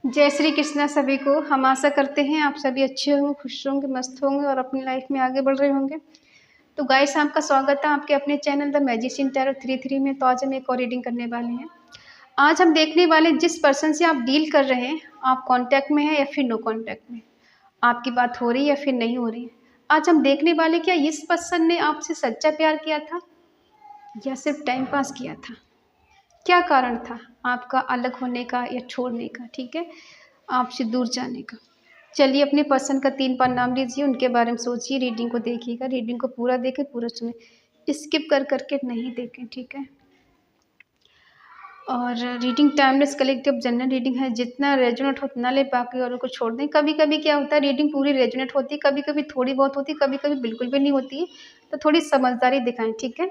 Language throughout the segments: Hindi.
जय श्री कृष्णा सभी को। हम आशा करते हैं आप सभी अच्छे होंगे, खुश होंगे, मस्त होंगे और अपनी लाइफ में आगे बढ़ रहे होंगे। तो गाइस, आपका स्वागत है आपके अपने चैनल द मैजिशियन टैरो 33 में। तो आज हम एक और रीडिंग करने वाले हैं। आज हम देखने वाले जिस पर्सन से आप डील कर रहे हैं, आप कांटेक्ट में हैं या फिर नो कांटेक्ट में, आपकी बात हो रही है या फिर नहीं हो रही है। आज हम देखने वाले क्या इस पर्सन ने आपसे सच्चा प्यार किया था या सिर्फ टाइम पास किया था। क्या कारण था आपका अलग होने का या छोड़ने का, ठीक है, आपसे दूर जाने का। चलिए अपने पर्सन का 3 बार नाम लीजिए, उनके बारे में सोचिए, रीडिंग को देखिएगा। रीडिंग को पूरा देखें, पूरा सुने, स्किप कर करके नहीं देखें, ठीक है। और reading timeless collective general reading है, जितना रेजोनेट हो उतना ले, बाकी औरों को छोड़ दें। कभी कभी क्या होता है, रीडिंग पूरी रेजोनेट होती है, कभी कभी थोड़ी बहुत होती है, कभी कभी बिल्कुल भी नहीं होती है। तो थोड़ी समझदारी दिखाएं, ठीक है।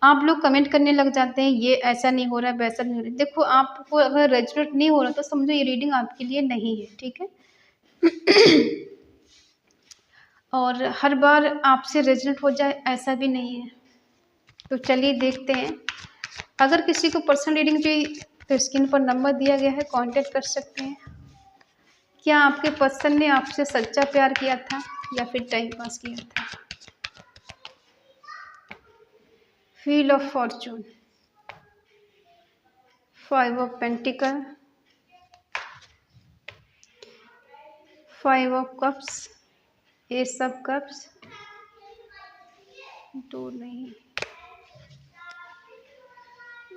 आप लोग कमेंट करने लग जाते हैं ये ऐसा नहीं हो रहा है, वैसा नहीं हो रहा है। देखो, आपको अगर रेजोनेट नहीं हो रहा तो समझो ये रीडिंग आपके लिए नहीं है, ठीक है। और हर बार आपसे रेजोनेट हो जाए ऐसा भी नहीं है। तो चलिए देखते हैं। अगर किसी को पर्सनल रीडिंग चाहिए तो स्क्रीन पर नंबर दिया गया है, कांटेक्ट कर सकते हैं। क्या आपके पर्सन ने आपसे सच्चा प्यार किया था या फिर टाइम पास किया था। Wheel of Fortune, 5 of pentacle, 5 of cups, S of cups, 2 नहीं,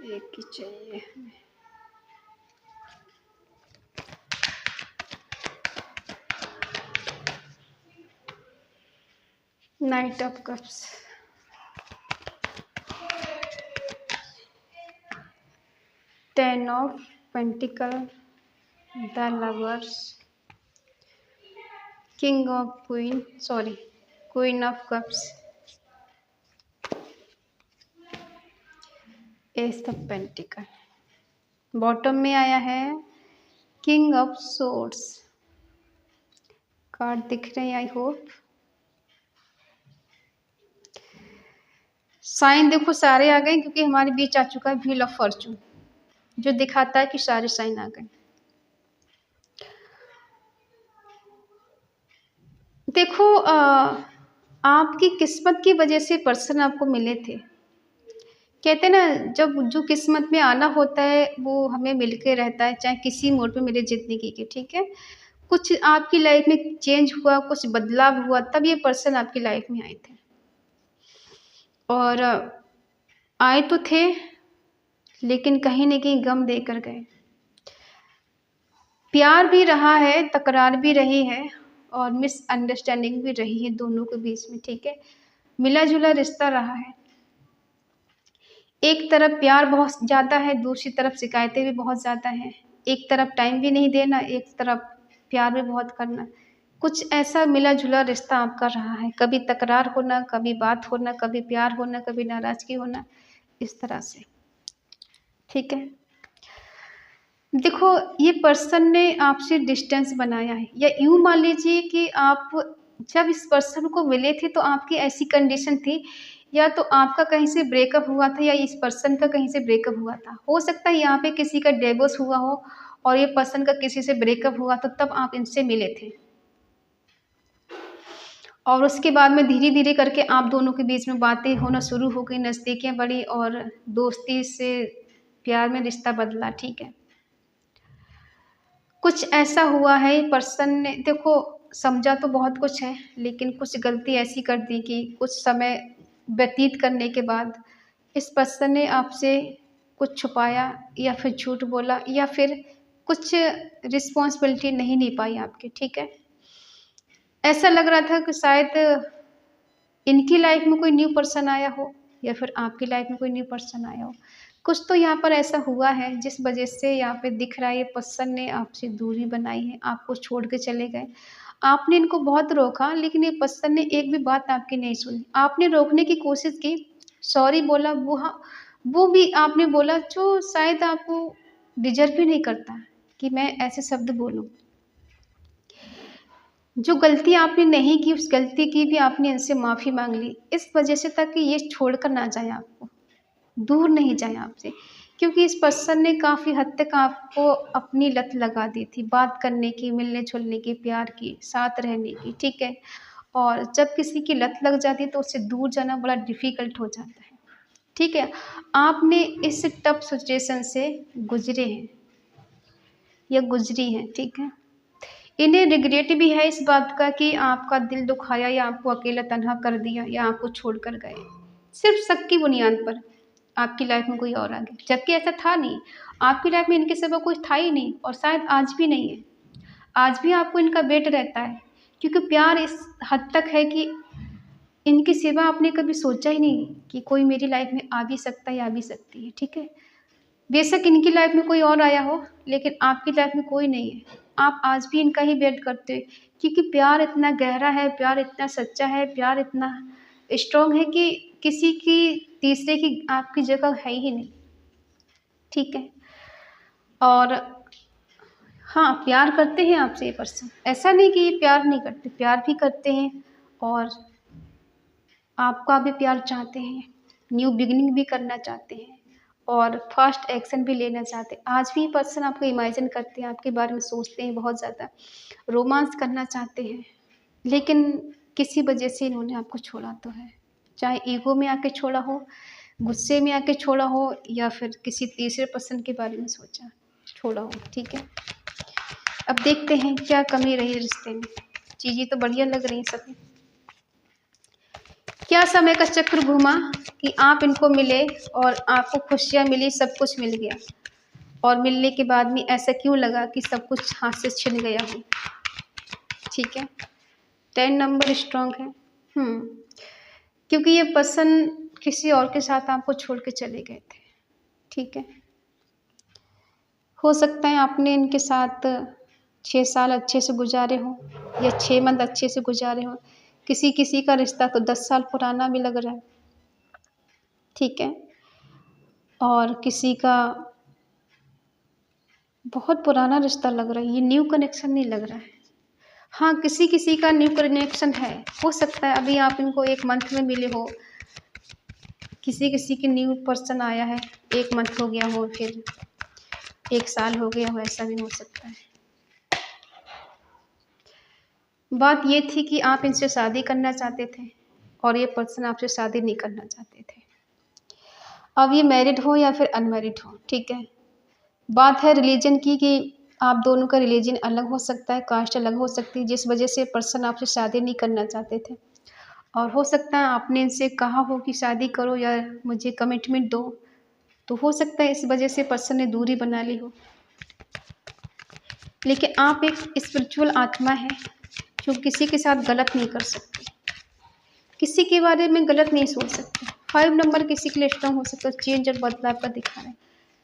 एक ही चाहिए हमें। Night of cups, 10 of pentacle, the lovers, king of queen of cups, S of pentacle. Bottom में आया है किंग ऑफ सोर्ड्स। कार्ड दिख रहे हैं, आई होप। साइन देखो सारे आ गए, क्योंकि हमारे बीच आ चुका है व्हील ऑफ फॉर्चून, जो दिखाता है कि सारे साइन आ गए। देखो, आपकी किस्मत की वजह से पर्सन आपको मिले थे। कहते हैं ना, जब जो किस्मत में आना होता है वो हमें मिलके रहता है, चाहे किसी मोड़ पे मिले जिंदगी के, ठीक है। कुछ आपकी लाइफ में चेंज हुआ, कुछ बदलाव हुआ, तब ये पर्सन आपकी लाइफ में आए थे। और आए तो थे, लेकिन कहीं न कहीं गम देकर गए। प्यार भी रहा है, तकरार भी रही है और मिसअंडरस्टैंडिंग भी रही है दोनों के बीच में, ठीक है। मिला जुला रिश्ता रहा है। एक तरफ प्यार बहुत ज़्यादा है, दूसरी तरफ शिकायतें भी बहुत ज़्यादा हैं। एक तरफ टाइम भी नहीं देना, एक तरफ प्यार भी बहुत करना। कुछ ऐसा मिला जुला रिश्ता आपका रहा है। कभी तकरार होना, कभी बात होना, कभी प्यार होना, कभी नाराज़गी होना, इस तरह से, ठीक है। देखो, ये पर्सन ने आपसे डिस्टेंस बनाया है, या यूँ मान लीजिए कि आप जब इस पर्सन को मिले थे तो आपकी ऐसी कंडीशन थी, या तो आपका कहीं से ब्रेकअप हुआ था या इस पर्सन का कहीं से ब्रेकअप हुआ था। हो सकता है यहाँ पे किसी का डिवोर्स हुआ हो और ये पर्सन का किसी से ब्रेकअप हुआ, तो तब आप इनसे मिले थे। और उसके बाद में धीरे धीरे करके आप दोनों के बीच में बातें होना शुरू हो गई, नज़दीकियाँ बढ़ी और दोस्ती से प्यार में रिश्ता बदला, ठीक है। कुछ ऐसा हुआ है, पर्सन ने देखो समझा तो बहुत कुछ है, लेकिन कुछ गलती ऐसी कर दी कि कुछ समय व्यतीत करने के बाद इस पर्सन ने आपसे कुछ छुपाया, या फिर झूठ बोला, या फिर कुछ रिस्पॉन्सिबिलिटी नहीं निभाई आपकी, ठीक है। ऐसा लग रहा था कि शायद इनकी लाइफ में कोई न्यू पर्सन आया हो या फिर आपकी लाइफ में कोई न्यू पर्सन आया हो। कुछ तो यहाँ पर ऐसा हुआ है जिस वजह से यहाँ पे दिख रहा है ये पर्सन ने आपसे दूरी बनाई है, आपको छोड़ के चले गए। आपने इनको बहुत रोका, लेकिन ये पर्सन ने एक भी बात आपकी नहीं सुनी। आपने रोकने की कोशिश की, सॉरी बोला, वो हाँ, वो भी आपने बोला जो शायद आपको डिजर्व भी नहीं करता कि मैं ऐसे शब्द बोलूँ। जो गलती आपने नहीं की, उस गलती की भी आपने इनसे माफ़ी माँग ली, इस वजह से ताकि ये छोड़कर ना जाए आपको, दूर नहीं जाए आपसे। क्योंकि इस पर्सन ने काफ़ी हद तक आपको अपनी लत लगा दी थी, बात करने की, मिलने-जुलने की, प्यार की, साथ रहने की, ठीक है? और जब किसी की लत लग जाती है तो उससे दूर जाना बड़ा डिफ़िकल्ट हो जाता है, ठीक है? आपने इस टफ़ सिचुएशन से गुज़रे हैं या गुज़री हैं, ठीक है? इन्हें रिग्रेट भी है इस बात का कि आपका दिल दुखाया या आपको अकेला तन्हा कर दिया या आपको छोड़कर गए। सिर्फ़ शक की बुनियाद पर आपकी लाइफ़ में कोई और आ गया, जबकि ऐसा था नहीं। आपकी लाइफ़ में इनके सिवा कोई था ही नहीं और शायद आज भी नहीं है। आज भी आपको इनका वेट रहता है, क्योंकि प्यार इस हद तक है कि इनके सिवा आपने कभी सोचा ही नहीं कि कोई मेरी लाइफ़ में आ भी सकता है या आ भी सकती है, ठीक है? बेशक इनकी लाइफ़ में कोई और आया हो, लेकिन आपकी लाइफ़ में कोई नहीं है। आप आज भी इनका ही वेट करते हो, क्योंकि प्यार इतना गहरा है, प्यार इतना सच्चा है, प्यार इतना स्ट्रॉन्ग है कि किसी की तीसरे की आपकी जगह है ही नहीं, ठीक है? और हाँ, प्यार करते हैं आपसे ये पर्सन। ऐसा नहीं कि ये प्यार नहीं करते, प्यार भी करते हैं और आपका भी प्यार चाहते हैं, न्यू बिगिनिंग भी करना चाहते हैं और फर्स्ट एक्शन भी लेना चाहते हैं। आज भी ये पर्सन आपको इमेजिन करते हैं, आपके बारे में सोचते हैं बहुत ज़्यादा, रोमांस करना चाहते हैं, लेकिन किसी वजह से इन्होंने आपको छोड़ा तो है। चाहे ईगो में आके छोड़ा हो, गुस्से में आके छोड़ा हो या फिर किसी तीसरे पर्सन के बारे में सोचा, छोड़ा हो, ठीक है? अब देखते हैं क्या कमी रही रिश्ते में। चीज़ें तो बढ़िया लग रही हैं सभी। क्या समय का चक्र घूमा कि आप इनको मिले और आपको खुशियाँ मिली, सब कुछ मिल गया और मिलने के बाद में ऐसा क्यों लगा कि सब कुछ हाथ से छिन गया हो? ठीक है, 10 नंबर स्ट्रॉन्ग है। क्योंकि ये पर्सन किसी और के साथ आपको छोड़ के चले गए थे, ठीक है? हो सकता है आपने इनके साथ 6 साल अच्छे से गुज़ारे हों या 6 मंथ अच्छे से गुज़ारे हों। किसी-किसी का रिश्ता तो 10 साल पुराना भी लग रहा है, ठीक है? और किसी का बहुत पुराना रिश्ता लग रहा है, ये न्यू कनेक्शन नहीं लग रहा है। हाँ, किसी-किसी का न्यू कनेक्शन है, हो सकता है अभी आप इनको 1 मंथ में मिले हो, किसी-किसी के न्यू पर्सन आया है, 1 मंथ हो गया हो, फिर 1 साल हो गया हो, ऐसा भी हो सकता है। बात ये थी कि आप इनसे शादी करना चाहते थे और ये पर्सन आपसे शादी नहीं करना चाहते थे। अब ये मैरिड हो या फिर अनमैरिड हो, ठीक है? बात है रिलीजन की कि आप दोनों का रिलीजन अलग हो सकता है, कास्ट अलग हो सकती है, जिस वजह से पर्सन आपसे शादी नहीं करना चाहते थे। और हो सकता है आपने इनसे कहा हो कि शादी करो या मुझे कमिटमेंट दो, तो हो सकता है इस वजह से पर्सन ने दूरी बना ली हो। लेकिन आप एक स्पिरिचुअल आत्मा है, जो किसी के साथ गलत नहीं कर सकती, किसी के बारे में गलत नहीं सोच सकती। 5 नंबर किसी के लिए स्ट्रॉन्ग हो सकता है, चेंज और बदलाव का दिखा रहा है,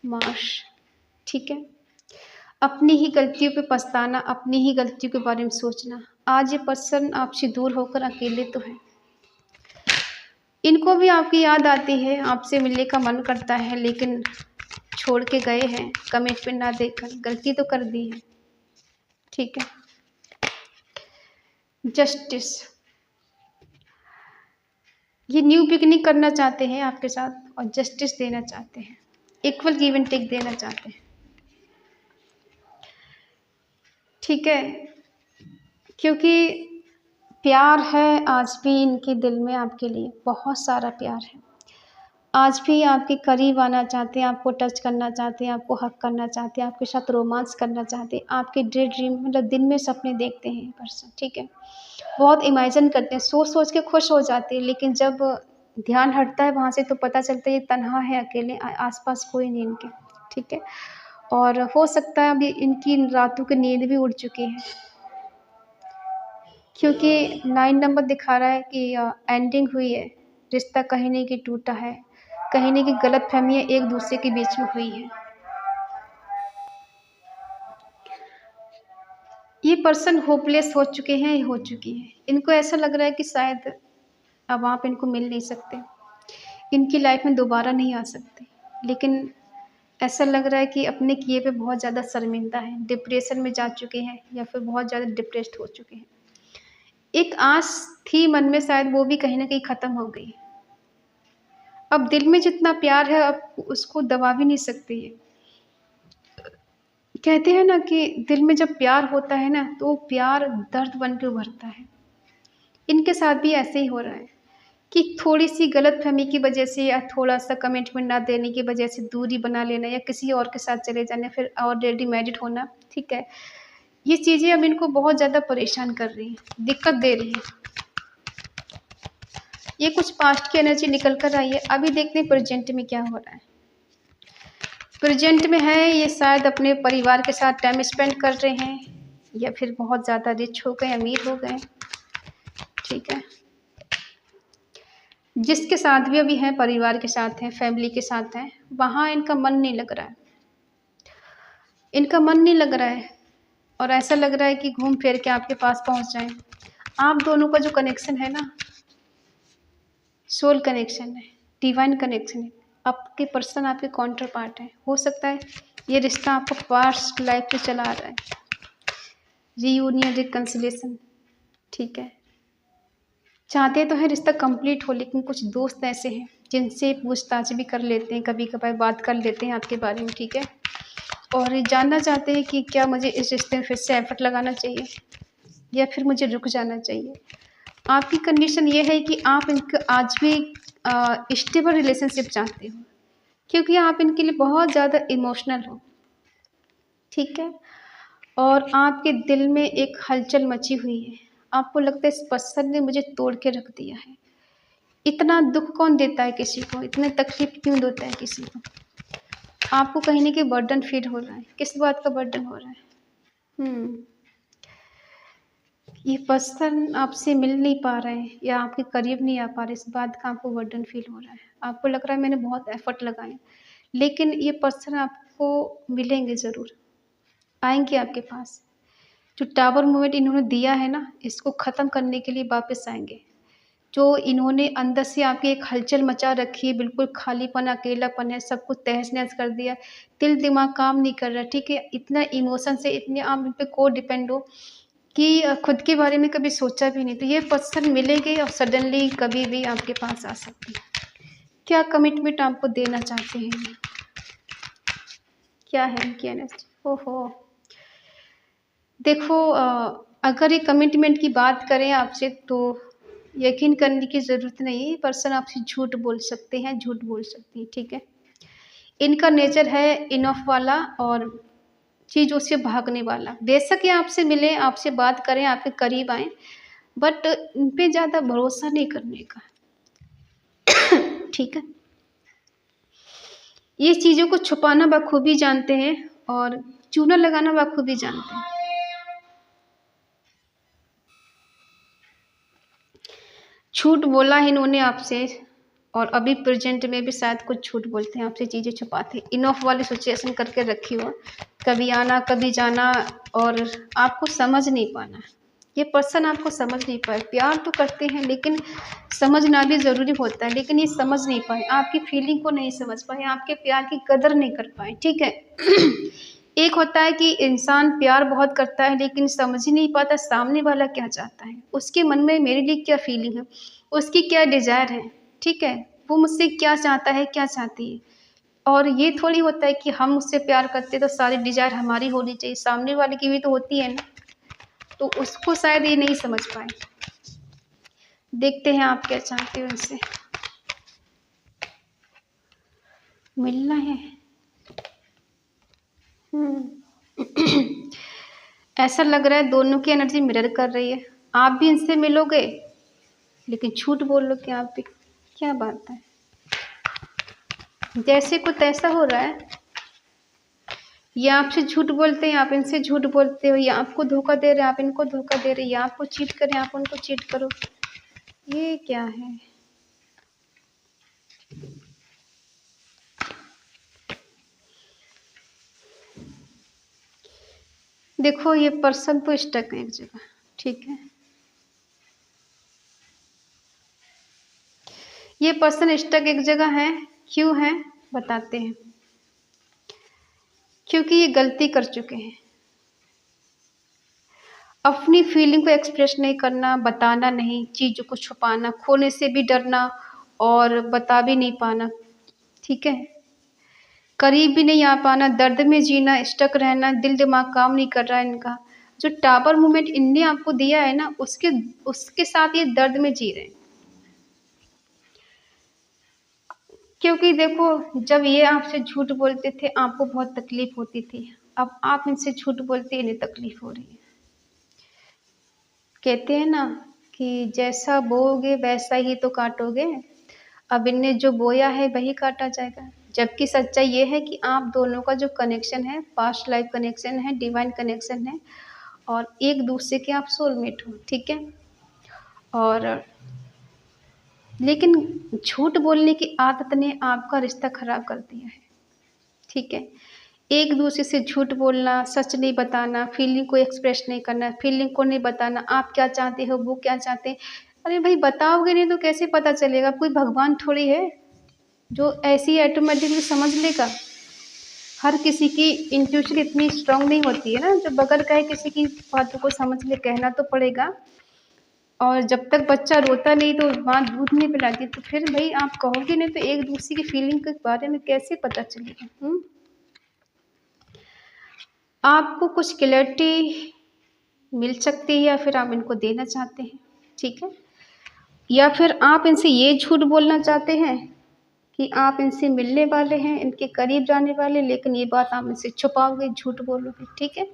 मार्श, ठीक है? अपनी ही गलतियों पे पछताना, अपनी ही गलतियों के बारे में सोचना। आज ये पर्सन आपसे दूर होकर अकेले तो है। इनको भी आपकी याद आती है, आपसे मिलने का मन करता है, लेकिन छोड़ के गए हैं, कमिटमेंट ना देकर, गलती तो कर दी है, ठीक है? जस्टिस, ये न्यू बिगिनिंग करना चाहते हैं आपके साथ और जस्टिस देना चाहते हैं, इक्वल गिव एंड टेक देना चाहते हैं, ठीक है? क्योंकि प्यार है आज भी इनके दिल में आपके लिए, बहुत सारा प्यार है। आज भी आपके करीब आना चाहते हैं, आपको टच करना चाहते हैं, आपको हग करना चाहते हैं, आपके साथ रोमांस करना चाहते हैं, आपके डे ड्रीम मतलब दिन में सपने देखते हैं ये पर्सन, ठीक है? बहुत इमेजिन करते हैं, सोच-सोच के खुश हो जाते हैं, लेकिन जब ध्यान हटता है वहाँ से तो पता चलता है ये तन्हा है, अकेले आस-पास कोई नहीं इनके, ठीक है? और हो सकता है अभी इनकी रातों की नींद भी उड़ चुकी है, क्योंकि 9 नंबर दिखा रहा है कि एंडिंग हुई है, रिश्ता कहीं नहीं कि टूटा है, कहीं नहीं कि गलतफ़हमियाँ एक-दूसरे के बीच में हुई हैं। ये पर्सन होपलेस हो चुके हैं, हो चुकी हैं। इनको ऐसा लग रहा है कि शायद अब आप इनको मिल नहीं सकते, इनकी लाइफ़ में दोबारा नहीं आ सकते। लेकिन ऐसा लग रहा है कि अपने किए पे बहुत ज़्यादा शर्मिंदा हैं, डिप्रेशन में जा चुके हैं या फिर बहुत ज़्यादा डिप्रेस्ड हो चुके हैं। एक आस थी मन में, शायद वो भी कहीं न कहीं ख़त्म हो गई। अब दिल में जितना प्यार है आप उसको दबा भी नहीं सकते ये। कहते हैं ना कि दिल में जब प्यार होता है ना तो वो प्यार दर्द बन के उभरता है। इनके साथ भी ऐसे ही हो रहा है कि थोड़ी-सी गलतफ़हमी की वजह से या थोड़ा-सा कमिटमेंट ना देने की वजह से दूरी बना लेना या किसी और के साथ चले जाना, फिर ऑलरेडी मैरिड होना, ठीक है? ये चीज़ें अब इनको बहुत ज़्यादा परेशान कर रही हैं, दिक्कत दे रही हैं। ये कुछ पास्ट की एनर्जी निकल कर आई है। अभी देखते हैं प्रेज़ेंट में क्या हो रहा है। प्रेज़ेंट में है ये शायद अपने परिवार के साथ टाइम स्पेंड कर रहे हैं या फिर बहुत ज़्यादा रिच हो गए, अमीर हो गए, ठीक है? जिसके साथ भी अभी हैं, परिवार के साथ हैं, फैमिली के साथ हैं, वहाँ इनका मन नहीं लग रहा है। इनका मन नहीं लग रहा है और ऐसा लग रहा है कि घूम फिर के आपके पास पहुँच जाएँ। आप दोनों का जो कनेक्शन है ना, सोल कनेक्शन है, डिवाइन कनेक्शन है। आपके पर्सन आपके काउंटर पार्ट हैं। हो सकता है ये रिश्ता आपको पास्ट लाइफ से चला आ रहा है। रीयूनियन, रिकन्सिलिएशन, ठीक है? चाहते तो हैं रिश्ता कंप्लीट हो, लेकिन कुछ दोस्त ऐसे हैं जिनसे पूछताछ भी कर लेते हैं, कभी-कभार बात कर लेते हैं आपके बारे में, ठीक है? और ये जानना चाहते हैं कि क्या मुझे इस रिश्ते में फिर से एफर्ट लगाना चाहिए या फिर मुझे रुक जाना चाहिए। आपकी कंडीशन ये है कि आप इनका आज भी स्टेबल रिलेशनशिप चाहते हो, क्योंकि आप इनके लिए बहुत ज़्यादा इमोशनल हो, ठीक है? और आपके दिल में एक हलचल मची हुई है। आपको लगता है इस पर्सन ने मुझे तोड़ के रख दिया है। इतना दुःख कौन देता है किसी को? इतने तकलीफ़ क्यों देता है किसी को? आपको कहीं न कहीं बर्डन फ़ील हो रहा है। किस बात का बर्डन हो रहा है? हुँ। ये पर्सन आपसे मिल नहीं पा रहे हैं या आपके करीब नहीं आ पा रहे, इस बात का आपको बर्डन फ़ील हो रहा है। आपको लग रहा है मैंने बहुत एफ़र्ट लगाए, लेकिन ये पर्सन आपको मिलेंगे ज़रूर, आएँगे आपके पास। जो टावर मूवमेंट इन्होंने दिया है ना, इसको ख़त्म करने के लिए वापस आएँगे। जो इन्होंने अंदर से आपकी एक हलचल मचा रखी है, बिल्कुल खालीपन, अकेलापन है, सब कुछ तहस-नहस कर दिया, दिल-दिमाग काम नहीं कर रहा, ठीक है? इतना इमोशन से इतने आप इन पे को-डिपेंड हो कि खुद के बारे में कभी सोचा भी नहीं। तो ये पर्सन मिलेंगे और सडनली कभी भी आपके पास आ सकते हैं। क्या कमिटमेंट आपको देना चाहते हैं ये? क्या है इनकी एनर्जी? ओहो! देखो अगर ये कमिटमेंट की बात करें आपसे तो यकीन करने की ज़रूरत नहीं है, ये पर्सन आपसे झूठ बोल सकते हैं, झूठ बोल सकती हैं, ठीक है? इनका नेचर है इनफ वाला और चीज़ों से भागने वाला। बेशक ये आपसे मिलें, आपसे बात करें, आपके करीब आएँ, बट इन पे ज़्यादा भरोसा नहीं करने का, ठीक है? ये चीज़ों को छुपाना बखूबी जानते हैं और चूना लगाना बखूबी जानते हैं। झूठ बोला है इन्होंने आपसे और अभी प्रेज़ेंट में भी शायद कुछ झूठ बोलते हैं, आपसे चीज़ें छुपाते हैं। इनऑफ वाली सिचुएशन करके रखी हो, कभी आना, कभी जाना और आपको समझ नहीं पाना। ये पर्सन आपको समझ नहीं पाए, प्यार तो करते हैं लेकिन समझना भी ज़रूरी होता है, लेकिन ये समझ नहीं पाए, आपकी फीलिंग को नहीं समझ पाए, आपके प्यार की कदर नहीं कर पाए, ठीक है? एक होता है कि इंसान प्यार बहुत करता है लेकिन समझ ही नहीं पाता सामने वाला क्या चाहता है, उसके मन में मेरे लिए क्या फीलिंग है, उसकी क्या डिज़ायर है, ठीक है? वो मुझसे क्या चाहता है, क्या चाहती है। और ये थोड़ी होता है कि हम उससे प्यार करते हैं तो सारी डिज़ायर हमारी होनी चाहिए, सामने वाले की भी तो होती है ना, तो उसको शायद ये नहीं समझ पाए। देखते हैं आप क्या चाहते हो उनसे। मिलना है। ऐसा लग रहा है दोनों की एनर्जी मिरर कर रही है। आप भी इनसे मिलोगे, लेकिन झूठ बोलोगे आप भी। क्या बात है? जैसे कुछ ऐसा हो रहा है, ये आपसे झूठ बोलते हैं, आप इनसे झूठ बोलते हो, ये आपको धोखा दे रहे हैं, आप इनको धोखा दे रहे हैं, ये आपको चीट कर रहे हैं, आप उनको चीट करो। ये क्या है? देखो ये पर्सन तो स्टक है एक जगह, ठीक है? ये पर्सन स्टक एक जगह है, क्यों है? बताते हैं। क्योंकि ये गलती कर चुके हैं। अपनी फीलिंग को एक्सप्रेस नहीं करना, बताना नहीं, चीज़ों को छुपाना, खोने से भी डरना और बता भी नहीं पाना, ठीक है? करीब भी नहीं आ पाना, दर्द में जीना, स्टक रहना, दिल दिमाग काम नहीं कर रहा है इनका। जो टावर मूवमेंट इनने आपको दिया है ना, उसके उसके साथ ये दर्द में जी रहे हैं। क्योंकि देखो, जब ये आपसे झूठ बोलते थे, आपको बहुत तकलीफ होती थी। अब आप इनसे झूठ बोलते, इन्हें तकलीफ हो रही है। कहते हैं ना कि जैसा बोओगे वैसा ही तो काटोगे। अब इनने जो बोया है वही काटा जाएगा। जबकि सच्चाई ये है कि आप दोनों का जो कनेक्शन है, पास्ट लाइफ कनेक्शन है, डिवाइन कनेक्शन है, और एक दूसरे के आप सोलमेट हो, ठीक है? और लेकिन झूठ बोलने की आदत ने आपका रिश्ता खराब कर दिया है, ठीक है? एक दूसरे से झूठ बोलना, सच नहीं बताना, फीलिंग को एक्सप्रेस नहीं करना, फीलिंग को नहीं बताना, आप क्या चाहते हो, वो क्या चाहते हैं। अरे भाई, बताओगे नहीं तो कैसे पता चलेगा? कोई भगवान थोड़ी है जो ऐसे ही ऑटोमेटिकली समझ लेगा। हर किसी की इंट्यूशन इतनी स्ट्रांग नहीं होती है ना, जो बगैर कहे किसी की बातों को समझ ले। कहना तो पड़ेगा। और जब तक बच्चा रोता नहीं तो माँ दूध नहीं पिलाती, तो फिर भाई आप कहोगे नहीं तो एक दूसरे की फीलिंग के बारे में कैसे पता चलेगा? आपको कुछ क्लैरिटी मिल सकती है, या फिर आप इनको देना चाहते हैं, ठीक है? या फिर आप इनसे ये झूठ बोलना चाहते हैं कि आप इनसे मिलने वाले हैं, इनके करीब जाने वाले, लेकिन ये बात आप इनसे छुपाओगे, झूठ बोलोगे, ठीक है?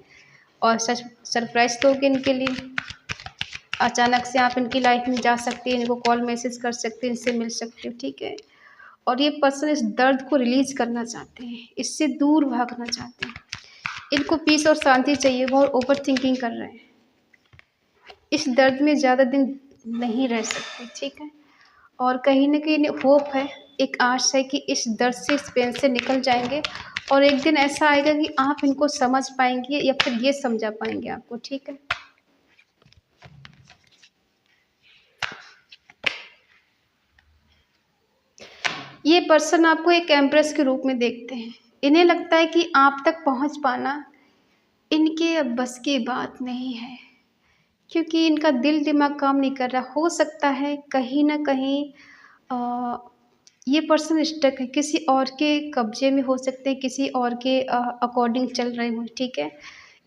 और सच सरप्राइज़ दोगे इनके लिए। अचानक से आप इनकी लाइफ में जा सकते हैं, इनको कॉल मैसेज कर सकते हैं, इनसे मिल सकते हो, ठीक है? और ये पर्सन इस दर्द को रिलीज़ करना चाहते हैं, इससे दूर भागना चाहते हैं। इनको पीस और शांति चाहिए, बहुत ओवर थिंकिंग कर रहे हैं। इस दर्द में ज़्यादा दिन नहीं रह सकते, ठीक है? और कहीं न कहीं इन्हें होप है, एक आश है कि इस दर्द से, इस पेन से निकल जाएँगे, और एक दिन ऐसा आएगा कि आप इनको समझ पाएँगे, या फिर ये समझा पाएँगे आपको, ठीक है? ये पर्सन आपको एक एम्प्रेस के रूप में देखते हैं। इन्हें लगता है कि आप तक पहुँच पाना इनके अब बस की बात नहीं है, क्योंकि इनका दिल दिमाग काम नहीं कर रहा। हो सकता है कहीं न कहीं अ, ये पर्सन स्टक है, किसी और के कब्ज़े में हो सकते हैं, किसी और के अकॉर्डिंग चल रहे हों, ठीक है?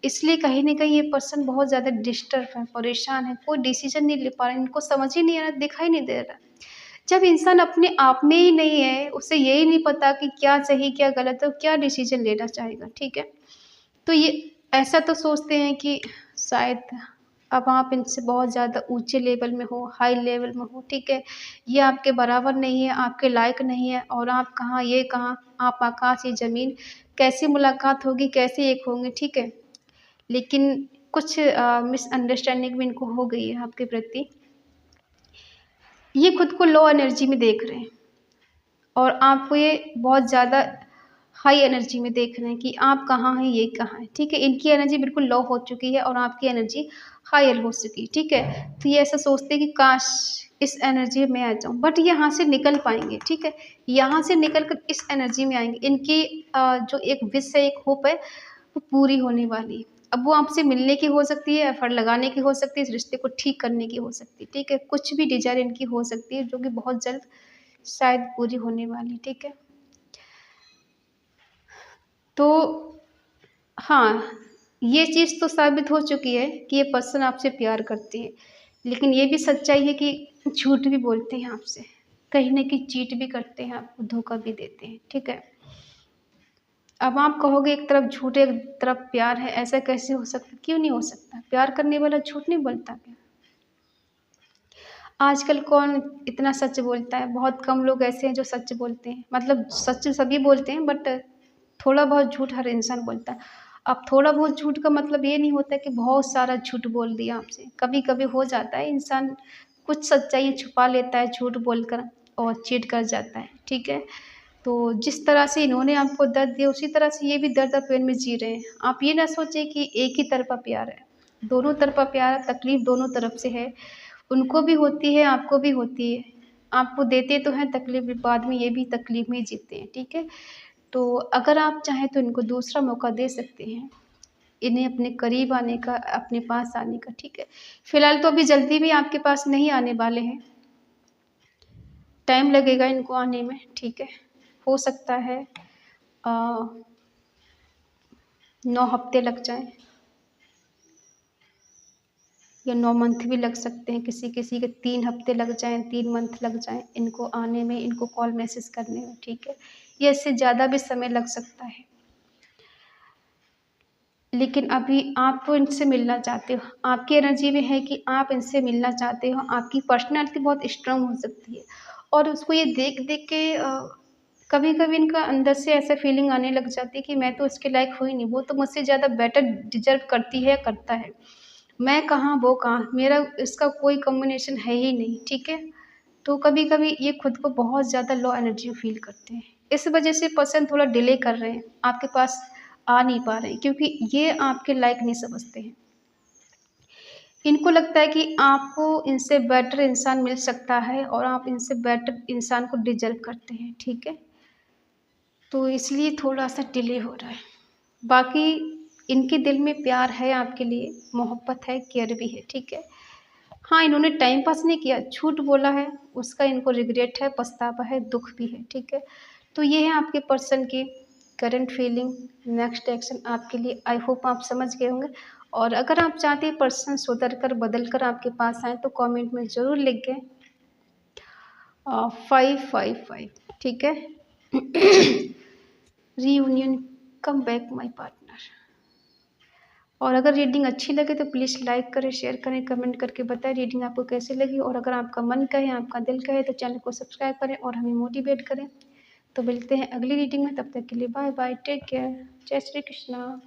इसलिए कहीं न कहीं ये पर्सन बहुत ज़्यादा डिस्टर्ब है, परेशान है, कोई डिसीज़न नहीं ले पा रहा, इनको समझ ही नहीं आ रहा, दिखाई नहीं दे रहा। जब इंसान अपने आप में ही नहीं है, उसे यही नहीं पता कि क्या सही, क्या गलत है, क्या डिसीज़न लेना चाहेगा, ठीक है? तो ये ऐसा तो सोचते हैं कि शायद अब आप इनसे बहुत ज़्यादा ऊँचे लेवल में हो, हाई लेवल में हो, ठीक है? ये आपके बराबर नहीं है, आपके लायक नहीं है, और आप कहाँ, ये कहाँ, आप आकाश ये ज़मीन, कैसे मुलाकात होगी, कैसे एक होंगे, ठीक है? लेकिन कुछ मिसअंडरस्टैंडिंग भी इनको हो गई है आपके प्रति। ये खुद को लो एनर्जी में देख रहे हैं, और आपको ये बहुत ज़्यादा हाई एनर्जी में देख रहे हैं कि आप कहाँ हैं, ये कहाँ है, ठीक है? इनकी एनर्जी बिल्कुल लो हो चुकी है और आपकी एनर्जी हायर हो चुकी है, ठीक है? तो ये ऐसा सोचते हैं कि काश इस एनर्जी में आ जाऊँ, बट यहाँ से निकल पाएँगे, ठीक है? यहाँ से निकल कर इस एनर्जी में आएँगे। इनकी जो एक विश है, एक होप है, वो पूरी होने वाली है। अब वो आपसे मिलने की हो सकती है, एफर्ट लगाने की हो सकती है, इस रिश्ते को ठीक करने की हो सकती है, ठीक है? कुछ भी डिज़ायर इनकी हो सकती है, जो कि बहुत जल्द शायद पूरी होने वाली, ठीक है? तो हाँ, ये चीज़ तो साबित हो चुकी है कि ये पर्सन आपसे प्यार करती है। लेकिन ये भी सच्चाई है कि झूठ भी बोलते हैं आपसे, कहीं न कहीं चीट भी करते हैं, आपको धोखा भी देते हैं, ठीक है? अब आप कहोगे एक तरफ झूठ, एक तरफ प्यार है, ऐसा कैसे हो सकता है? क्यों नहीं हो सकता? प्यार करने वाला झूठ नहीं बोलता क्या? आजकल कौन इतना सच बोलता है? बहुत कम लोग ऐसे हैं जो सच बोलते हैं। मतलब सच सभी बोलते हैं, बट थोड़ा बहुत झूठ हर इंसान बोलता है। अब थोड़ा बहुत झूठ का मतलब ये नहीं होता कि बहुत सारा झूठ बोल दिया आपसे। कभी-कभी हो जाता है, इंसान कुछ सच्चाई छुपा लेता है झूठ बोलकर, और चीट कर जाता है, ठीक है? तो जिस तरह से इन्होंने आपको दर्द दिया, उसी तरह से ये भी दर्द और पेन में जी रहे हैं। आप ये ना सोचें कि एक ही तरफ़ा प्यार है। दोनों तरफ़ा प्यार है, तकलीफ़ दोनों तरफ से है। उनको भी होती है, आपको भी होती है। आपको देते तो हैं तकलीफ़, बाद में ये भी तकलीफ़ में ही जीते हैं, ठीक है? तो अगर आप चाहें तो इनको दूसरा मौका दे सकते हैं, इन्हें अपने करीब आने का, अपने पास आने का, ठीक है? फ़िलहाल तो अभी जल्दी भी आपके पास नहीं आने वाले हैं। टाइम लगेगा इनको आने में, ठीक है। हो सकता है 9 हफ्ते लग जाएं या 9 मंथ भी लग सकते हैं, किसी किसी के 3 हफ्ते लग जाएं, 3 मंथ लग जाएं इनको आने में, इनको कॉल मैसेज करने में, ठीक है। या इससे ज़्यादा भी समय लग सकता है। लेकिन अभी आप तो इनसे मिलना चाहते हो, आपकी एनर्जी में है कि आप इनसे मिलना चाहते हो, आपकी पर्सनैलिटी बहुत स्ट्रांग हो सकती है। और उसको ये देख देख के कभी कभी इनका अंदर से ऐसा फीलिंग आने लग जाती है कि मैं तो इसके लायक हुई नहीं, वो तो मुझसे ज़्यादा बेटर डिजर्व करती है, करता है, मैं कहाँ वो कहाँ, मेरा इसका कोई कॉम्बिनेशन है ही नहीं, ठीक है। तो कभी कभी ये खुद को बहुत ज़्यादा लो एनर्जी फील करते हैं, इस वजह से पर्सन थोड़ा डिले कर रहे हैं, आपके पास आ नहीं पा रहे हैं, क्योंकि ये आपके लायक नहीं समझते हैं। इनको लगता है कि आपको इनसे बेटर इंसान मिल सकता है और आप इनसे बेटर इंसान को डिजर्व करते हैं, ठीक है। तो इसलिए थोड़ा सा डिले हो रहा है। बाकी इनके दिल में प्यार है आपके लिए, मोहब्बत है, केयर भी है, ठीक है। हाँ, इन्होंने टाइम पास नहीं किया, झूठ बोला है, उसका इनको रिग्रेट है, पछतावा है, दुख भी है, ठीक है। तो ये है आपके पर्सन की करंट फीलिंग, नेक्स्ट एक्शन आपके लिए। आई होप आप समझ गए होंगे। और अगर आप चाहते हैं पर्सन सुधर कर बदल कर आपके पास आए तो कमेंट में ज़रूर लिख के 555, ठीक है। Reunion, come back my partner. और अगर रीडिंग अच्छी लगे तो प्लीज़ लाइक करें, शेयर करें, कमेंट करके बताएं रीडिंग आपको कैसी लगी। और अगर आपका मन कहे, आपका दिल कहे तो चैनल को सब्सक्राइब करें और हमें मोटिवेट करें। तो मिलते हैं अगली रीडिंग में, तब तक के लिए बाय बाय, टेक केयर, जय श्री कृष्णा।